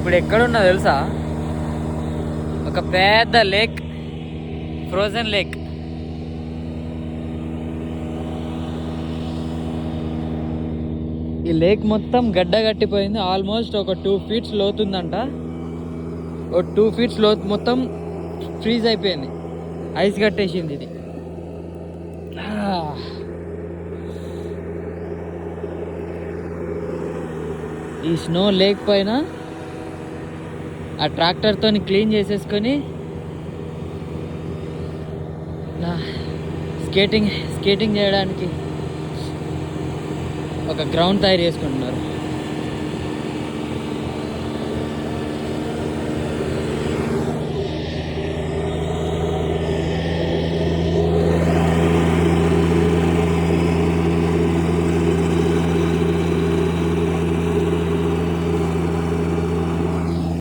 ఇప్పుడు ఎక్కడున్నా తెలుసా? ఒక పెద్ద లేక్, ఫ్రోజన్ లేక్. ఈ లేక్ మొత్తం గడ్డ కట్టిపోయింది. ఆల్మోస్ట్ ఒక 2 ఫీట్స్ లోతుందంట. ఒక 2 ఫీట్స్ లోతు మొత్తం ఫ్రీజ్ అయిపోయింది, ఐస్ కట్టేసింది ఇది. ఈ స్నో లేక్ పైన ఆ ట్రాక్టర్తో క్లీన్ చేసేసుకొని స్కేటింగ్ చేయడానికి ఒక గ్రౌండ్ తయారు చేసుకుంటున్నారు.